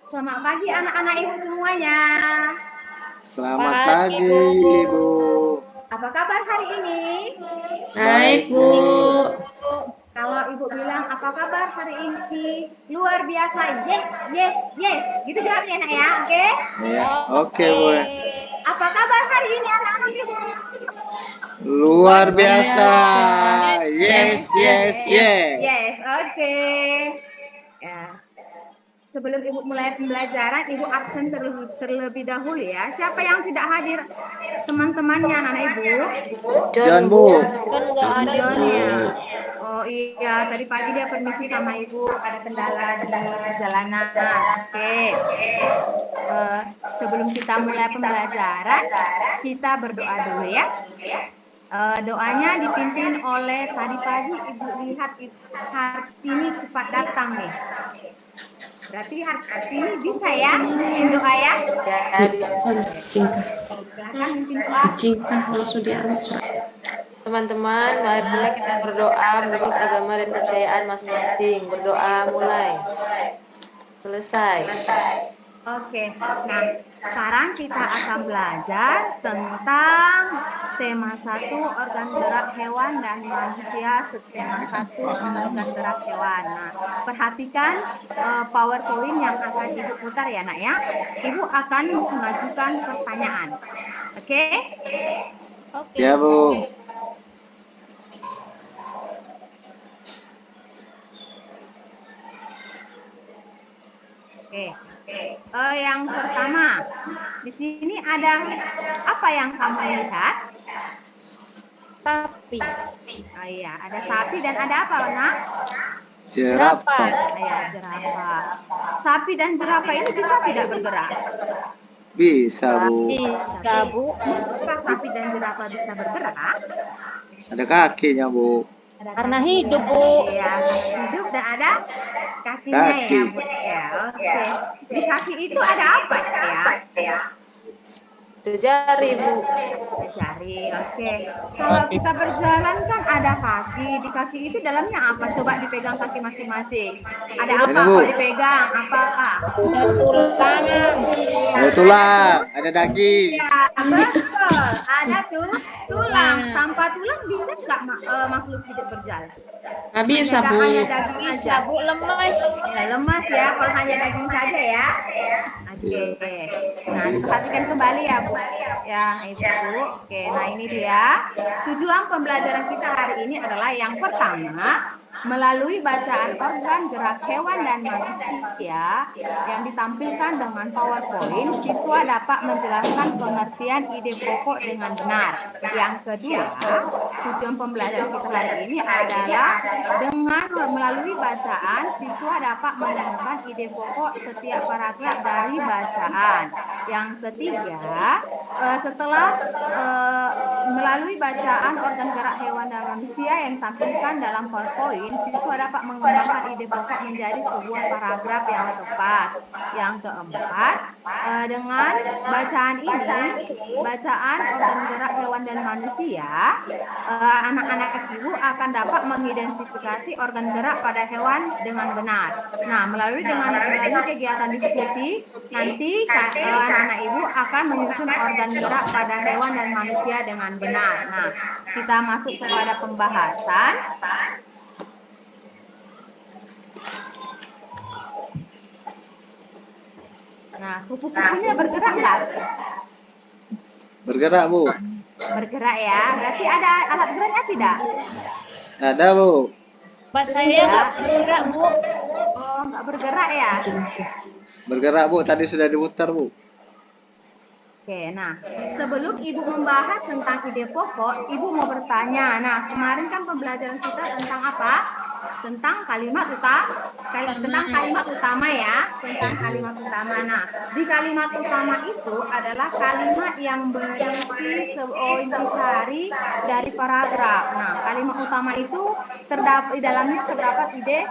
Selamat pagi anak-anak ibu semuanya. Selamat pagi, Ibu. Apa kabar hari ini? Baik, Bu. Kalau ibu bilang apa kabar hari ini? Luar biasa. Ye, ye, ye. Gitu jawabnya nak ya, oke? Ya, oke, Bu. Apa kabar hari ini anak-anak ibu? Luar biasa. Yes, yes, yes. Yes, oke. Ya. Sebelum ibu mulai pembelajaran, ibu absen terlebih dahulu ya. Siapa yang tidak hadir? Teman-temannya anak ibu? John, Bu. John ya. Oh iya, tadi pagi dia permisi sama ibu, ada kendala di perjalanan. Oke. Sebelum kita mulai pembelajaran, kita berdoa dulu ya. Doanya dipimpin oleh tadi pagi ibu lihat Hartini cepat datang nih. Berarti Hartini bisa ya pimpin doa ya? Ya, bisa. Silakan pimpin doa. Cinta langsung diantar. Teman-teman, marilah kita berdoa menurut agama dan kepercayaan masing-masing. Berdoa mulai. Selesai. Oke, nah sekarang kita akan belajar tentang tema 1 organ gerak hewan dan manusia, tema 1 organ gerak hewan. Nah, perhatikan PowerPoint yang akan ibu putar ya nak ya. Ibu akan mengajukan pertanyaan. Oke? Ya, Bu. Oke. Yang pertama, di sini ada apa yang kamu lihat? Sapi. Oh iya, ada sapi dan ada apa, nak? Jerapah. Ya, jerapah. Sapi dan jerapah ini bisa tidak bergerak? Bisa, Bu. Bisa, Bu. Apakah sapi dan jerapah bisa bergerak? Ada kakinya, Bu. Karena hidup, Bu. Iya, hidup dan ada kakinya ya, Bu. Ya, oke. Di kaki itu ada apa ya? Jari, Bu. Jari, oke. Kalau kita berjalan kan ada kaki. Di kaki itu dalamnya apa? Coba dipegang kaki masing-masing. Ada apa kalau dipegang? Apa? Ada tulang. Ada tulang, ada daging. Ya, betul. Ada tuh tulang. Tanpa tulang bisa nggak makhluk hidup berjalan? Nggak bisa, Bu. Hanya daging aja. Bisa, Bu, lemas. Ya, lemas ya kalau hanya daging saja ya. Oke. Nah, perhatikan kembali ya, Bu. Ya, Ibu. Oke, nah ini dia. Tujuan pembelajaran kita hari ini adalah yang pertama, melalui bacaan organ gerak hewan dan manusia yang ditampilkan dengan PowerPoint, siswa dapat menjelaskan pengertian ide pokok dengan benar. Yang kedua, tujuan pembelajaran kita hari ini adalah dengan melalui bacaan, siswa dapat menemukan ide pokok setiap paragraf dari bacaan. Yang ketiga, setelah melalui bacaan organ gerak hewan dan manusia yang ditampilkan dalam PowerPoint, siswa dapat mengembangkan ide pokok menjadi sebuah paragraf yang tepat. Yang keempat, dengan bacaan ini, bacaan organ gerak hewan dan manusia, anak-anak ibu akan dapat mengidentifikasi organ gerak pada hewan dengan benar. Nah, melalui kegiatan diskusi, nanti anak-anak ibu akan menyusun organ gerak pada hewan dan manusia dengan benar. Nah, kita masuk kepada pembahasan. Nah, kupu-kupunya bergerak nggak? Bergerak, Bu. Bergerak ya. Berarti ada alat geraknya tidak? Ada, Bu. Buat saya nggak bergerak, Bu. Oh, nggak bergerak ya? Bergerak, Bu. Tadi sudah diputar, Bu. Oke, nah sebelum Ibu membahas tentang ide pokok, Ibu mau bertanya. Nah, kemarin kan pembelajaran kita tentang apa? Tentang kalimat utama ya, tentang kalimat utama. Nah, di kalimat utama itu adalah kalimat yang berisi intisari dari paragraf. Nah, kalimat utama itu di dalamnya terdapat ide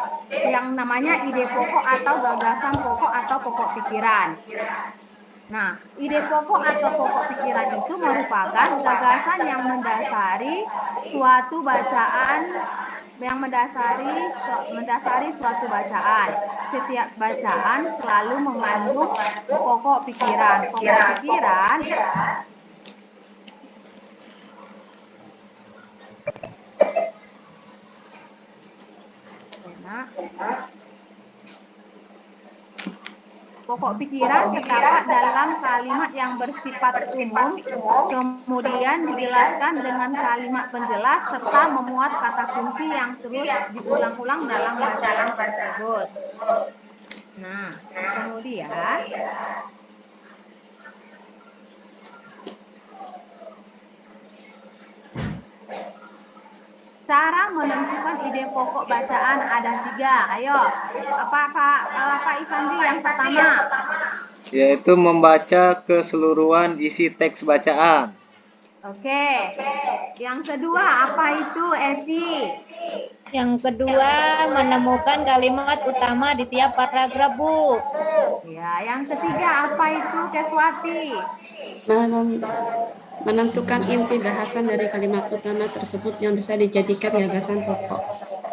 yang namanya ide pokok atau gagasan pokok atau pokok pikiran. Nah, ide pokok atau pokok pikiran itu merupakan gagasan yang mendasari suatu bacaan yang mendasari suatu bacaan. Setiap bacaan selalu mengandung pokok pikiran. Pokok pikiran pokok pikiran terdapat dalam kalimat yang bersifat umum, kemudian dijelaskan dengan kalimat penjelas serta memuat kata kunci yang terus diulang-ulang dalam bacaan tersebut. Nah, kemudian cara menentukan ide pokok bacaan ada 3. Ayo, Pak Isandi yang pertama? Yaitu membaca keseluruhan isi teks bacaan. Oke. Yang kedua apa itu, Evi? Yang kedua, menemukan kalimat utama di tiap paragraf, Bu. Ya, yang ketiga apa itu, Keswati? Menentukan inti bahasan dari kalimat utama tersebut yang bisa dijadikan gagasan pokok.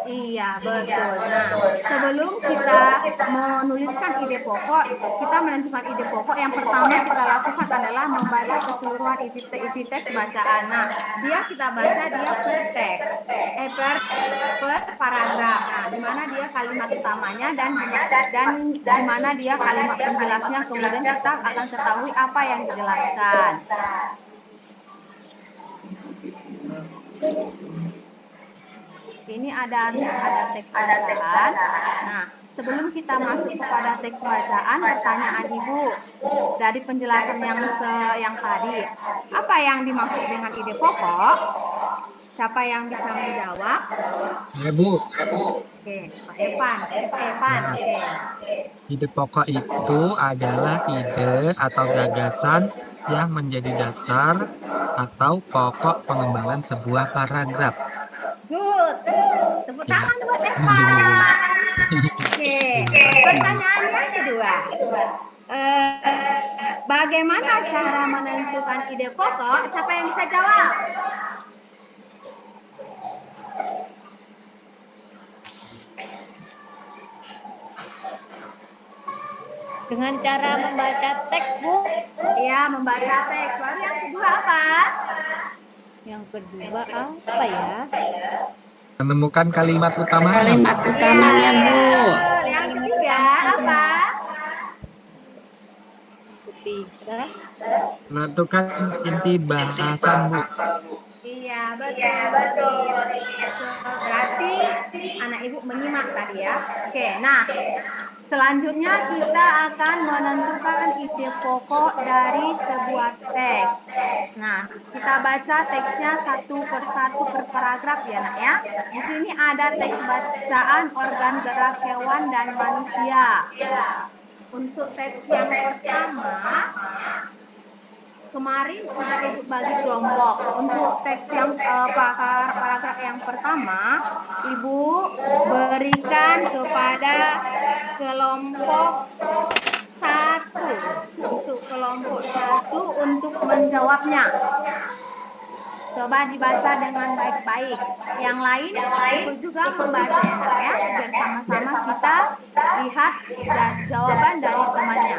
Iya, betul. Nah, sebelum kita menuliskan ide pokok, kita menentukan ide pokok, yang pertama kita lakukan adalah membaca keseluruhan isi teks bacaan. Nah, kita baca per teks, per paragraf. Nah, di mana dia kalimat utamanya dan di mana dia kalimat penjelasnya, kemudian kita akan ketahui apa yang dijelaskan. Ini ada teks bacaan. Nah, sebelum kita masuk kepada teks bacaan, pertanyaan Ibu dari penjelasan yang tadi, apa yang dimaksud dengan ide pokok? Siapa yang bisa menjawab? Ya, Bu. Oke, Pak Evan. Oke. Ide pokok itu adalah ide atau gagasan yang menjadi dasar atau pokok pengembangan sebuah paragraf. Good. Tepuk tangan buat Evan. Oke. Pertanyaan yang kedua. Bagaimana cara menentukan ide pokok? Siapa yang bisa jawab? Dengan cara membaca teks, Bu. Iya, membaca teks. Lalu yang kedua apa? Yang kedua apa ya? Menemukan kalimat utamanya. Kalimat utamanya, Bu. Yang ketiga apa? Ketiga, Menentukan inti bahasan, Bu. Iya, betul. Berarti anak ibu menyimak tadi ya. Oke, nah selanjutnya kita akan menentukan ide pokok dari sebuah teks. Nah, kita baca teksnya satu persatu per paragraf ya, Nak ya. Di sini ada teks bacaan organ gerak hewan dan manusia. Untuk teks yang pertama, kemarin sudah Ibu bagi kelompok. Untuk teks yang paragraf yang pertama, Ibu berikan kepada kelompok 1. Untuk kelompok 1 untuk menjawabnya. Coba dibaca dengan baik-baik. Yang lain ikut juga membaca ya, biar sama-sama kita lihat jawaban dari temannya.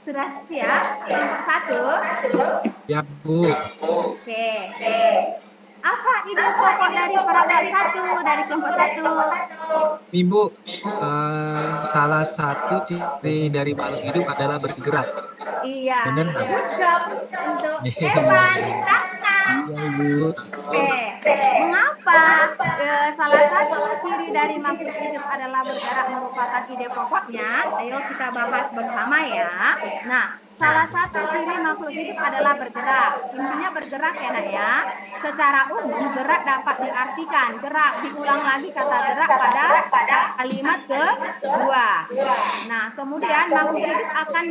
Sudah siap? Kelompok 1? Ya, Bu. Oke. Apa ide pokok dari paragraf 1 dari kelompok 1? Ibu, salah satu ciri dari makhluk hidup adalah bergerak. Iya. Benar. Good job untuk Evan. Tangan. Ya, Bu. Oke. Mengapa salah satu ciri dari makhluk hidup adalah bergerak merupakan ide pokoknya? Ayo kita bahas bersama ya. Nah, salah satu ciri makhluk hidup adalah bergerak. Intinya bergerak ya, Nak ya. Secara umum gerak dapat diartikan. Gerak, diulang lagi kata gerak pada kalimat kedua. Nah, kemudian makhluk hidup akan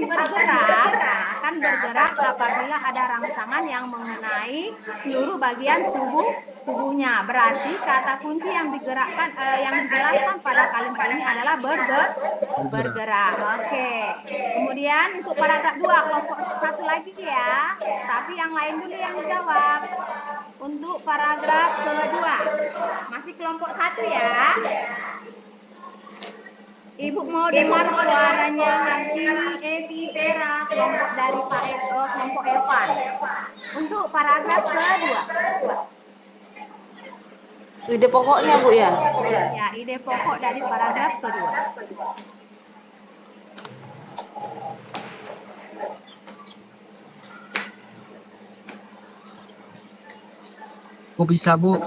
bergerak apabila ada rangsangan yang mengenai seluruh bagian tubuhnya. Berarti kata kunci yang dijelaskan pada kalimat ini adalah bergerak. Oke. Kemudian untuk paragraf 2, kelompok 1 lagi ya. Tapi yang lain dulu yang jawab. Untuk paragraf kedua. Masih kelompok 1 ya. Ibu mau dengar suaranya Hartini, Evi, Vera, kelompok dari Pak kelompok Evan. Untuk paragraf kedua. Ide pokoknya Bu ya? Ya, ide pokok dari paragraf kedua. Bu bisa Bu.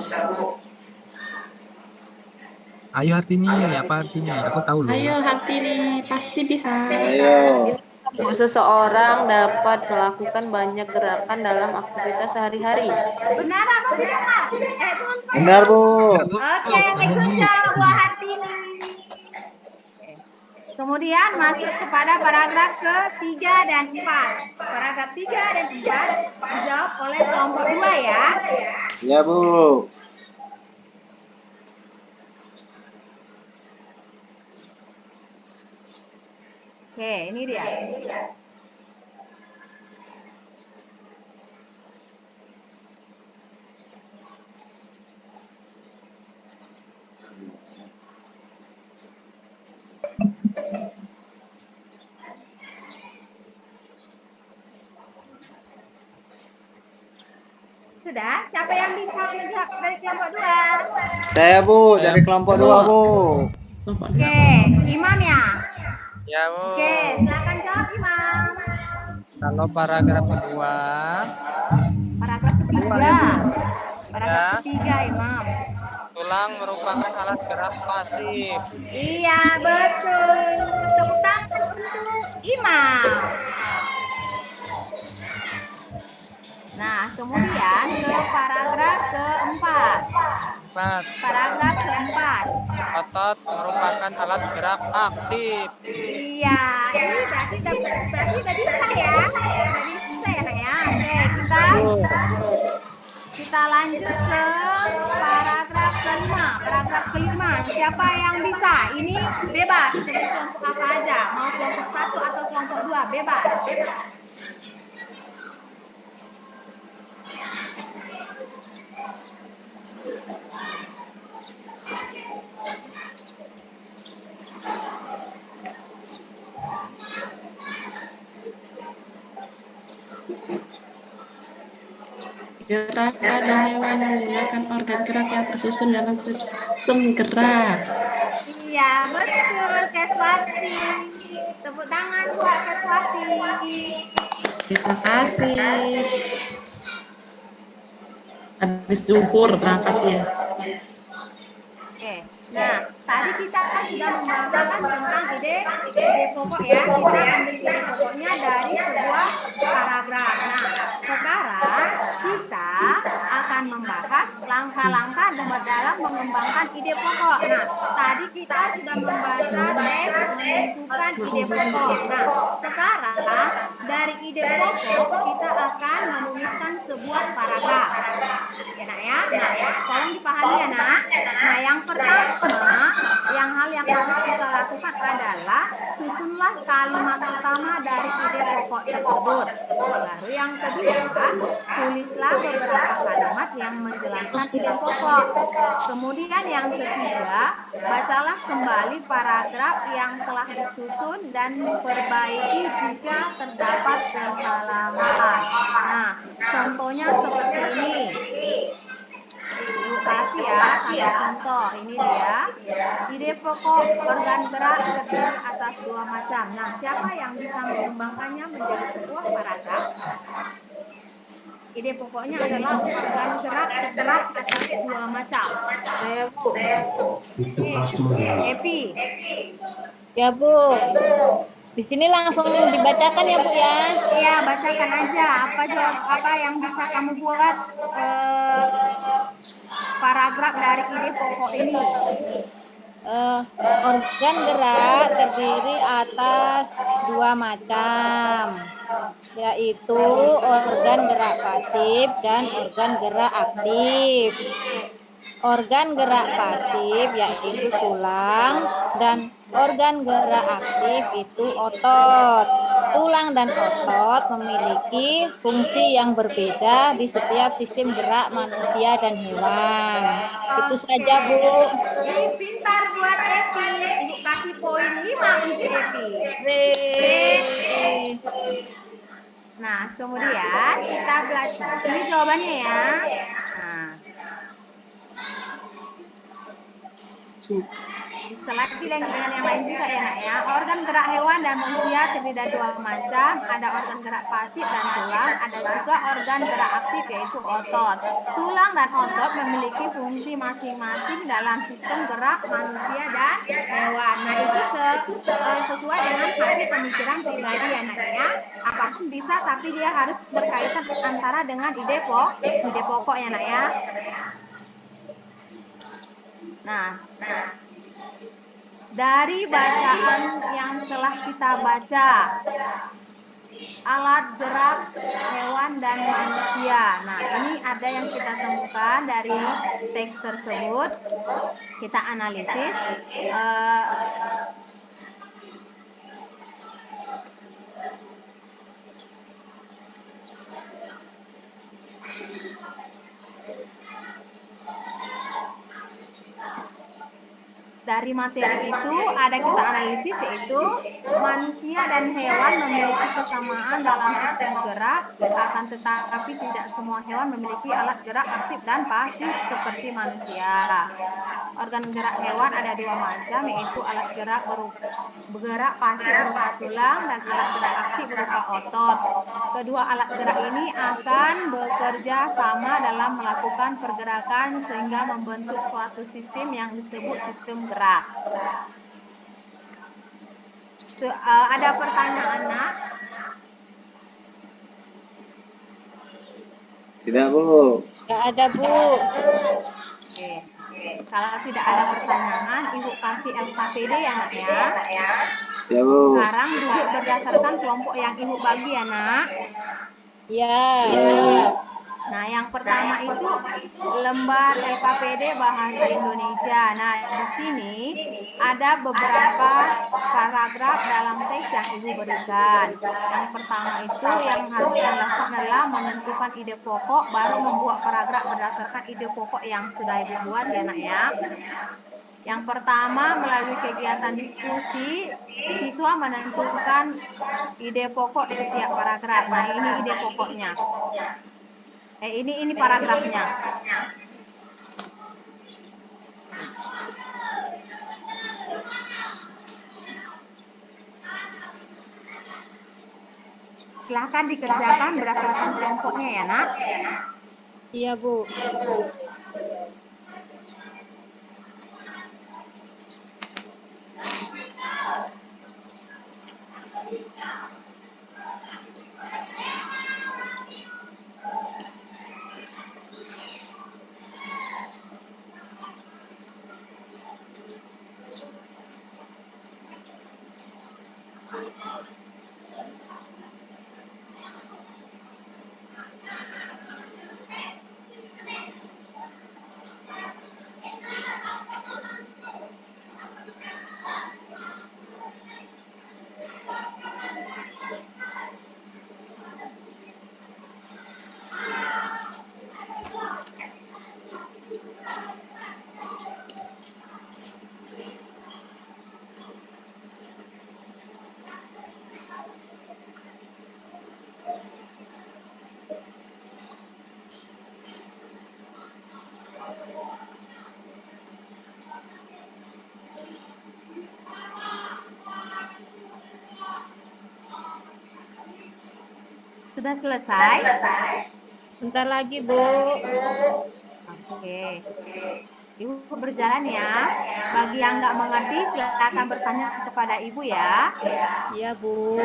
Ayo Hartini, apa artinya? Aku tahu loh. Ayo Hartini, pasti bisa. Ayo. Bu, seseorang dapat melakukan banyak gerakan dalam aktivitas sehari-hari. Benar apa benar? Teman-teman. Benar, Bu. Oke, good job Bu Hartini. Kemudian masuk kepada paragraf ke-3 dan 4. Paragraf 3 dan 4 dijawab oleh kelompok 2 ya. Ya, Bu. Oke, ini dia. Sudah? Siapa yang bisa menjawab dari kelompok 2? Saya, Bu, dari kelompok 2, Bu. Oke, Imam ya? Ya, Bu. Oke, silakan jawab Imam. Kalau paragraf kedua, Paragraf ketiga. Paragraf Ya. ketiga Imam. tulang merupakan alat gerak pasif. Iya, betul. Tepuk tangan untuk Imam. Nah, kemudian ke paragraf keempat. 4. Paragraf keempat. Otot merupakan alat gerak aktif. Iya, ini berarti udah bisa ya. Udah bisa ya, Nak ya. Oke, kita lanjut ke paragraf kelima. Paragraf kelima, siapa yang bisa? Ini bebas, sebut kelompok apa aja. Mau kelompok 1 atau kelompok 2, bebas. Gerak pada hewan menggunakan organ gerak yang tersusun dalam sistem gerak. Iya, betul, Keswati. Tepuk tangan buat Keswati. Terima kasih. Habis zuhur berangkatnya. Oke, nah tadi kita kan sudah membahas tentang ide pokok ya. Kita ambil ide pokoknya dari sebuah paragraf. Nah, sekarang kita akan membahas langkah-langkah dalam mengembangkan ide pokok. Nah, tadi kita sudah membaca teks menentukan ide pokok. Nah, sekarang dari ide pokok kita akan menuliskan sebuah paragraf. Ya, Nak ya. Nah, tolong dipahami ya, Nak. Nah, yang pertama, hal yang harus kita lakukan adalah susunlah kalimat utama dari ide pokok tersebut. Lalu yang kedua, tulislah beberapa kalimat yang menjelaskan ide pokok. Kemudian yang ketiga, bacalah kembali paragraf yang telah disusun dan perbaiki jika terdapat kesalahan. Nah, contohnya seperti ini. Kasih ya, kasih contoh. Ini dia. Ide pokok organ gerak terdiri atas 2 macam. Nah, siapa yang bisa mengembangkannya menjadi sebuah paragraf? Ide pokoknya adalah organ gerak terdiri atas 2 macam. Saya Bu. Epi. Ya Bu. Di sini langsung dibacakan ya Bu ya. Iya, bacakan aja. Apa yang bisa kamu buat paragraf dari ide pokok ini. Organ gerak terdiri atas dua macam, yaitu organ gerak pasif dan organ gerak aktif. Organ gerak pasif yaitu tulang dan organ gerak aktif itu otot. Tulang dan otot memiliki fungsi yang berbeda di setiap sistem gerak manusia dan hewan. Itu saja, Bu. Ini pintar buat Epi. Ibu kasih poin 5 untuk Epi. Nah, kemudian kita belajar. Ini jawabannya ya. Nah. Bisa lagi dengan yang lain juga ya nak ya. Organ gerak hewan dan manusia terdiri dari dua macam. Ada organ gerak pasif dan tulang. Ada juga organ gerak aktif yaitu otot. Tulang dan otot memiliki fungsi masing-masing dalam sistem gerak manusia dan hewan. Nah itu sesuai dengan hasil pemikiran pribadi ya nak ya. Apapun bisa tapi dia harus berkaitan antara dengan ide pokok ya nak ya. Nah, dari bacaan yang telah kita baca, alat gerak hewan dan manusia. Nah, ini ada yang kita temukan dari teks tersebut. Kita analisis. Dari materi itu ada kita analisis yaitu manusia dan hewan memiliki kesamaan dalam sistem gerak, akan tetapi tidak semua hewan memiliki alat gerak aktif dan pasif seperti manusia. Organ gerak hewan ada dua macam yaitu alat gerak bergerak pasif berupa tulang dan alat gerak aktif berupa otot. Kedua alat gerak ini akan bekerja sama dalam melakukan pergerakan sehingga membentuk suatu sistem yang disebut sistem gerak. Ada pertanyaan nak? Tidak, Bu. Tidak ada, Bu. Oke. Kalau tidak ada pertanyaan, Ibu kasih LKPD ya nak ya. Ya, Bu. Sekarang duduk berdasarkan kelompok yang Ibu bagi ya nak. Ya. Nah, yang pertama itu lembar LKPD Bahasa Indonesia. Nah, di sini ada beberapa paragraf dalam teks yang Ibu berikan. Yang pertama itu yang harus dilakukan adalah menentukan ide pokok, baru membuat paragraf berdasarkan ide pokok yang sudah Ibu buat ya nak ya. Yang pertama, melalui kegiatan diskusi, siswa menentukan ide pokok di setiap paragraf. Nah, ini ide pokoknya. Ini paragrafnya. Silahkan dikerjakan berdasarkan kelompoknya ya nak. Iya, Bu. Sudah selesai? Bentar lagi, Bu. Oke. Ibu berjalan ya. Bagi yang nggak mengerti, silakan bertanya kepada Ibu ya. Iya, Bu.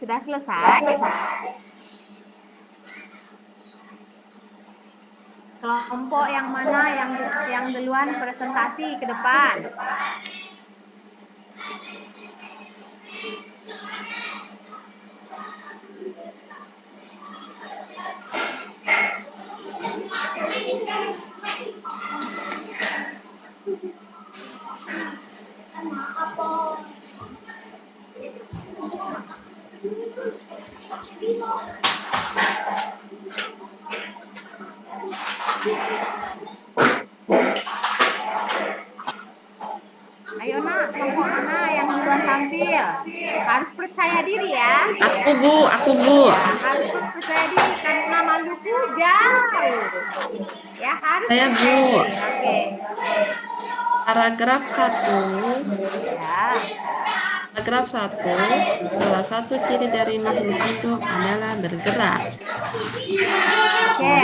Sudah selesai? Kelompok yang mana yang duluan presentasi ke depan? Ayo nak, kelompok mana yang duluan tampil? Harus percaya diri ya. Aku Bu. Ya, harus percaya diri karena Maluku jauh. Ya, harus Saya, percaya Bu. diri. Oke. Paragraf 1. Ya. Paragraf 1. Salah satu ciri dari makhluk hidup adalah bergerak. Oke.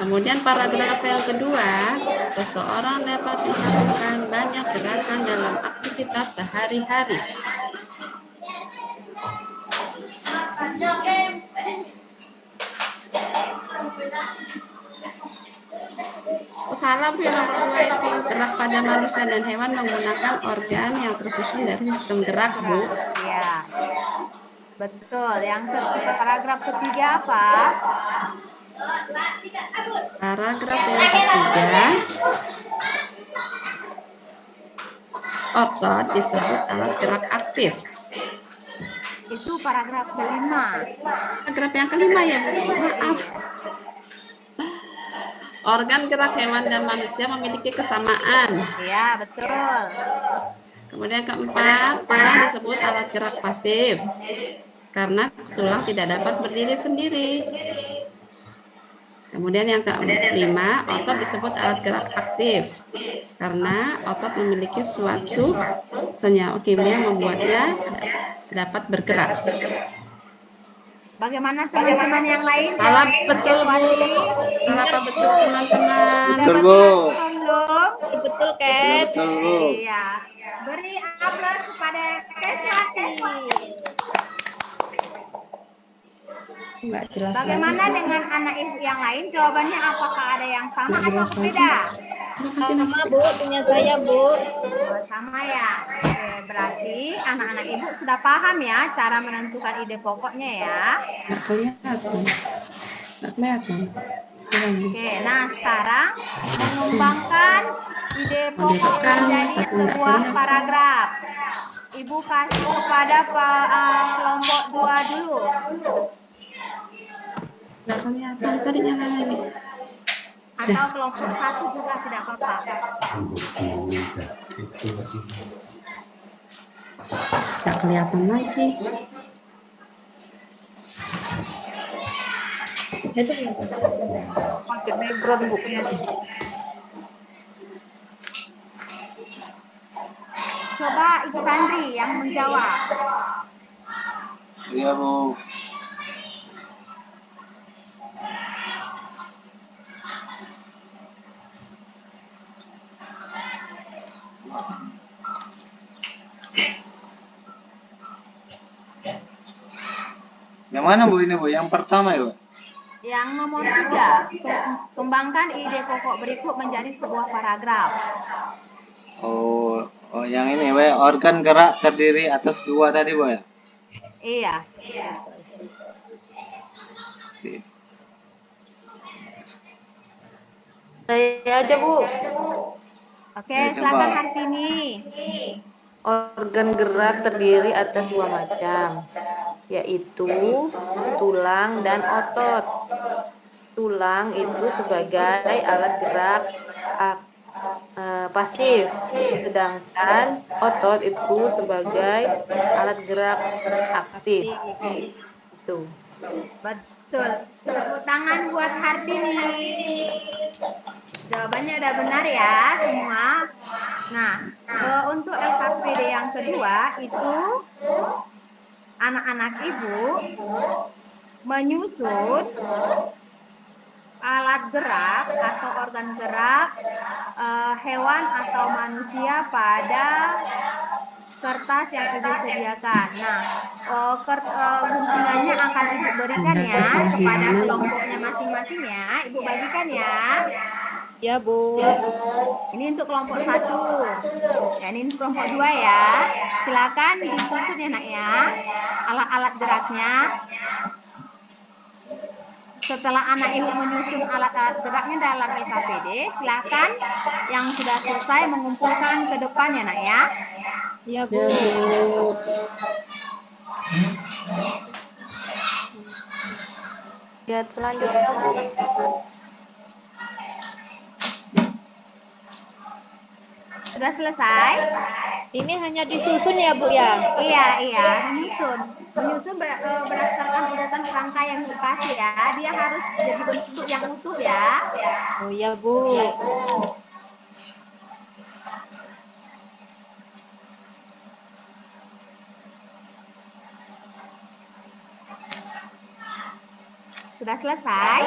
Kemudian paragraf yang kedua, seseorang dapat melakukan banyak gerakan dalam aktivitas sehari-hari. Oh, salah Bu, yang nomor 2 itu gerak pada manusia dan hewan menggunakan organ yang tersusun dari sistem gerak, Bu. Ya. Betul. Yang paragraf ketiga apa? Paragraf yang ketiga, otot disebut alat gerak aktif. Itu paragraf kelima. Paragraf yang kelima ya, Bu. Maaf. Organ gerak hewan dan manusia memiliki kesamaan. Ya, betul. Kemudian keempat, tulang disebut alat gerak pasif karena tulang tidak dapat berdiri sendiri. Kemudian yang kelima, otot disebut alat gerak aktif karena otot memiliki suatu senyawa kimia yang membuatnya dapat bergerak. Bagaimana teman-teman yang lain? Salah betul, Bu. Salah apa betul, teman-teman? Betul, Bu. Belum? Betul, Kes. Betul, Bu. Iya. Beri aplaus kepada Keswati. Nggak jelas Bagaimana lagi. dengan anak ibu yang lain? Jawabannya apakah ada yang sama atau beda? Sama, Bu. Punya saya, Bu. Oh, sama ya. Oke, berarti anak-anak ibu sudah paham ya cara menentukan ide pokoknya ya. Nggak kelihatan. Nggak kelihatan. Oke, nah sekarang mengembangkan ide pokok menjadi sebuah paragraf. Ibu kasih kepada kelompok 2 dulu. Nggak kelihatan tadi nyalanya ini. Atau kelompok 1 juga tidak apa-apa. Nggak kelihatan lagi. Itu pakai background Bu ya sih. Coba Iksandri yang menjawab. Iya, Bu. Yang mana, Bu, ini, Bu? Yang pertama ya, Bu? Yang nomor 3, kembangkan ide pokok berikut menjadi sebuah paragraf. Oh, yang ini, Bu. Organ gerak terdiri atas 2 tadi, Bu, ya? Iya. Saya aja, Bu. Oke, Ya, silakan coba. Hartini. Organ gerak terdiri atas 2 macam, yaitu tulang dan otot. Tulang itu sebagai alat gerak pasif, sedangkan otot itu sebagai alat gerak aktif. Itu. Betul. Tepuk tangan buat Hartini. Jawabannya udah benar ya semua. Nah, untuk LKPD yang kedua itu anak-anak ibu menyusun alat gerak atau organ gerak hewan atau manusia pada kertas yang ibu sediakan. Nah, guntingannya akan Ibu berikan ya kepada kelompoknya masing-masing ya. Ibu bagikan ya. Ya, Bu. Ini untuk kelompok 1. Ya, ini untuk kelompok 2 ya. Silakan disusun ya nak ya. Alat-alat geraknya. Setelah anak ibu menyusun alat-alat geraknya dalam EKPD, silakan yang sudah selesai mengumpulkan ke depan ya nak ya. Ya, Bu. Lihat selanjutnya, Bu. Sudah selesai? Ini hanya disusun ya, Bu ya? Iya, menyusun berdasarkan urutan kerangka yang dikasih ya. Dia harus jadi bentuk yang utuh ya. Oh ya, Bu. Sudah selesai?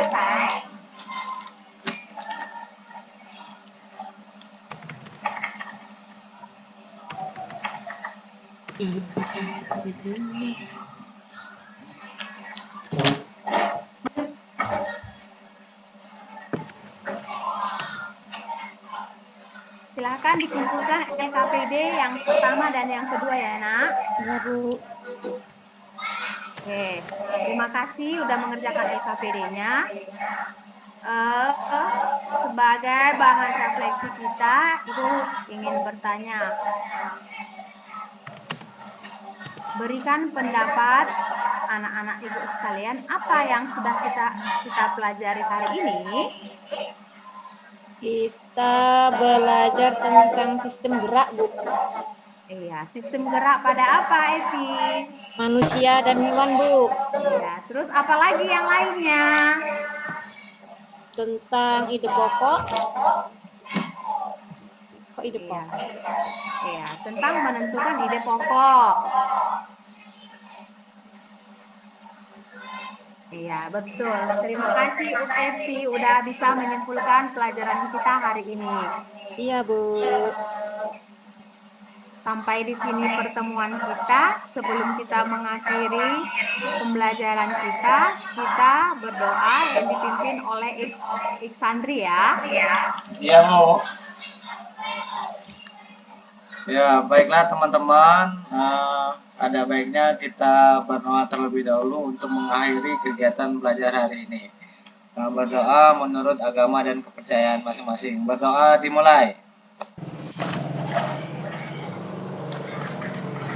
Silakan dikumpulkan LKPD yang pertama dan yang kedua ya nak. Ya, Bu. Oke, terima kasih udah mengerjakan LKPD-nya. Sebagai bahan refleksi kita, Ibu ingin bertanya. Berikan pendapat anak-anak Ibu sekalian, apa yang sudah kita pelajari hari ini? Kita belajar tentang sistem gerak, Bu. Iya, sistem gerak pada apa, Evi? Manusia dan hewan, Bu. Ya, terus apa lagi yang lainnya? Tentang ide pokok. Kok ide pokok? Iya, tentang menentukan ide pokok. Iya, betul. Terima kasih Evi udah bisa menyimpulkan pelajaran kita hari ini. Iya, Bu. Sampai di sini pertemuan kita. Sebelum kita mengakhiri pembelajaran kita berdoa yang dipimpin oleh Iksandri ya. Iya, Bu. Ya, baiklah teman-teman. Ada baiknya kita berdoa terlebih dahulu untuk mengakhiri kegiatan belajar hari ini. Berdoa menurut agama dan kepercayaan masing-masing. Berdoa dimulai.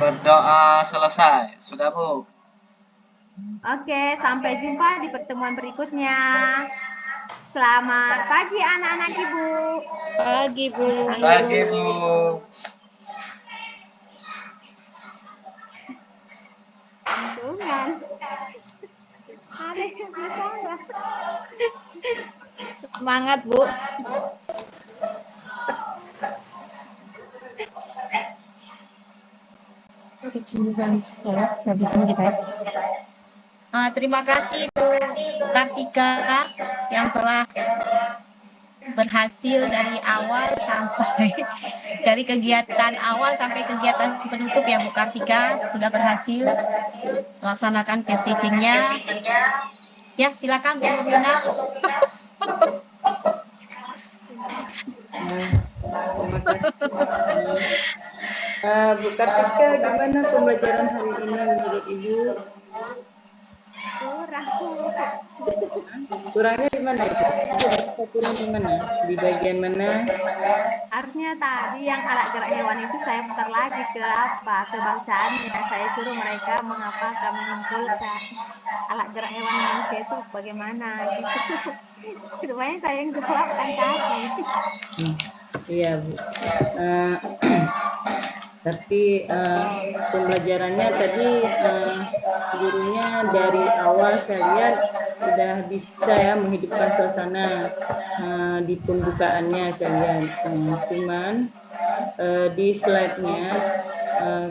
Berdoa selesai. Sudah, Bu? Oke, sampai jumpa di pertemuan berikutnya. Selamat pagi anak-anak Ibu. Pagi, Bu. Pagi, Bu. Untungan. Ada yang salah. Semangat, Bu. Terima kasih Bu Kartika yang telah berhasil dari awal sampai dari kegiatan awal sampai kegiatan penutup ya Bu Kartika, sudah berhasil melaksanakan peer teaching-nya. Ya, silakan Bu Nurlina. Terima kasih. Bu Kartika, gimana pembelajaran hari ini menurut Ibu? Kurangnya di mana? Kurang di mana? Di bagian mana? Harusnya tadi yang alat gerak hewan itu saya putar lagi ke bacaannya. Saya suruh mereka mengapa kami mengumpulkan alat gerak hewan manusia itu bagaimana gitu. Rupanya saya yang jawabkan tadi. Iya, Bu. Tapi pembelajarannya tadi gurunya dari awal saya lihat sudah bisa ya menghidupkan suasana di pembukaannya saya lihat. Cuman di slide-nya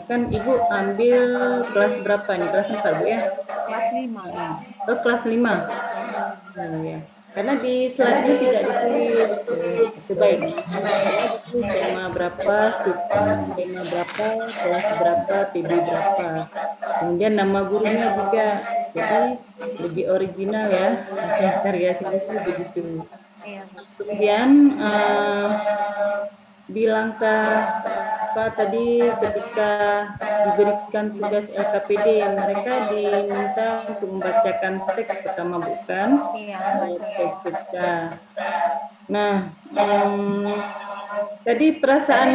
kan Ibu ambil kelas berapa nih? Kelas 4 Bu ya? Kelas 5. Kelas 5. Oh, ya. Karena di slide-nya tidak ditulis sebaiknya ditulis tema berapa, tema berapa, kelas berapa, PB berapa. Kemudian nama gurunya juga. Jadi lebih original ya, hasil karya sendiri begitu. Kemudian di langkah tadi ketika diberikan tugas LKPD, mereka diminta untuk membacakan teks pertama, bukan? Teks kita. Nah, tadi perasaan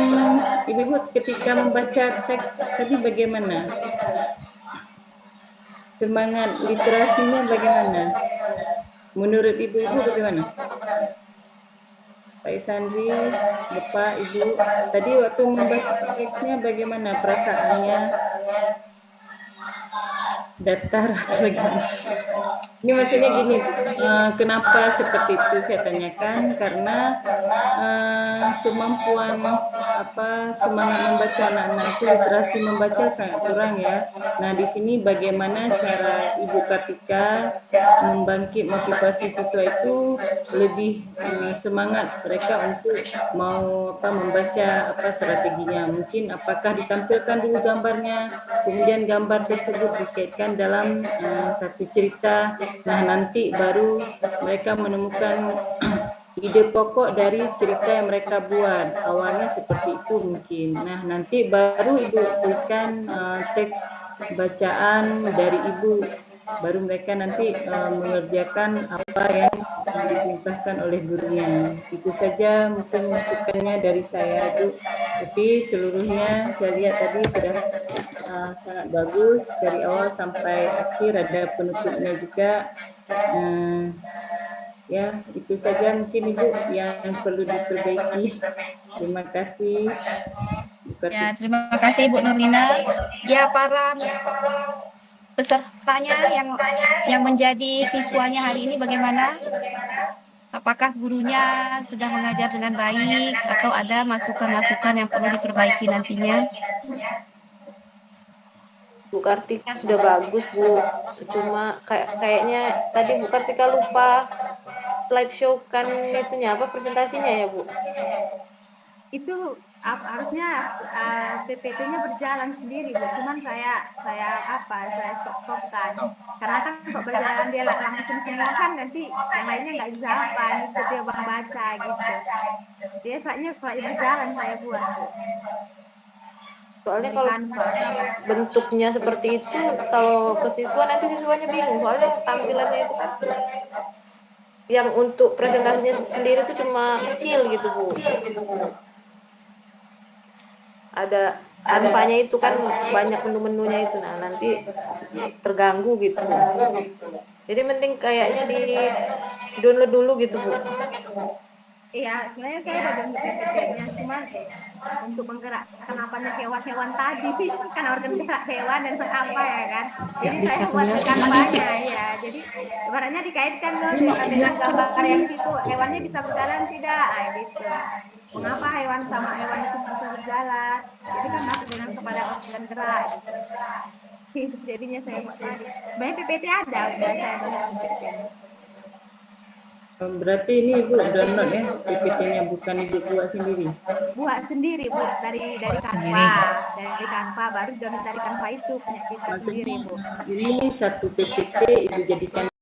Ibu ketika membaca teks tadi bagaimana? Semangat literasinya bagaimana? Menurut Ibu bagaimana? Pak Isandri, Bapak, Ibu, tadi waktu membaca teksnya bagaimana perasaannya? Datar atau bagaimana? Ini maksudnya gini, kenapa seperti itu saya tanyakan, karena kemampuan semangat membaca anak-anak itu, literasi membaca sangat kurang ya. Nah di sini bagaimana cara Ibu Kartika membangkit motivasi siswa itu lebih semangat mereka untuk mau membaca strateginya. Mungkin apakah ditampilkan dulu gambarnya, kemudian gambar tersebut dikaitkan dalam satu cerita. Nah nanti baru mereka menemukan ide pokok dari cerita yang mereka buat. Awalnya seperti itu mungkin. Nah nanti baru Ibu berikan teks bacaan dari Ibu. Baru mereka nanti mengerjakan apa yang diperintahkan oleh gurunya. Itu saja mungkin masukannya dari saya, Bu. Tapi seluruhnya saya lihat tadi sudah sangat bagus dari awal sampai akhir, ada penutupnya juga. Ya, itu saja mungkin Ibu yang perlu diperbaiki. Terima kasih. Ya, terima kasih Ibu Nurlina. Ya, para pesertanya yang menjadi siswanya hari ini bagaimana? Apakah gurunya sudah mengajar dengan baik atau ada masukan-masukan yang perlu diperbaiki nantinya? Bu Kartika sudah bagus, Bu. Cuma kayaknya tadi Bu Kartika lupa slideshow kan itunya presentasinya ya, Bu? Itu harusnya PPT-nya berjalan sendiri, Bu. Cuman saya stop-stopkan. Karena kan kok berjalan dia langsung semua kan nanti yang lainnya nggak bisa apa, ikut dia baca gitu. Biasanya slide berjalan saya buat, Bu. Soalnya kalau bentuknya seperti itu, kalau ke siswa nanti siswanya bingung. Soalnya tampilannya itu kan yang untuk presentasinya sendiri itu cuma kecil gitu, Bu. Ada tanpanya itu kan banyak menu-menunya itu. Nah, nanti terganggu gitu. Jadi penting kayaknya di download dulu gitu, Bu. Iya, sebenarnya saya udah download PPT-nya, cuman untuk menggerakkan apanya hewan-hewan tadi, kan organ gerak hewan dan apa ya kan. Jadi saya buat gambarnya ya. Jadi ibaratnya dikaitkan loh dengan gambar yang situ, hewannya bisa berjalan tidak, gitu. Mengapa hewan sama hewan itu bisa berjalan? Jadi kan masuk dengan kepada organ gerak. Gitu. Jadinya saya buat tadi. Banyak PPT ada, udah saya download PPT-nya. Berarti ini Ibu download ya PPT-nya, bukan Ibu buat sendiri? Buat sendiri, Bu, dari Canva. Dari Canva, baru download dari Canva itu punya kita sendiri, Bu. Ini satu PPT Ibu jadikan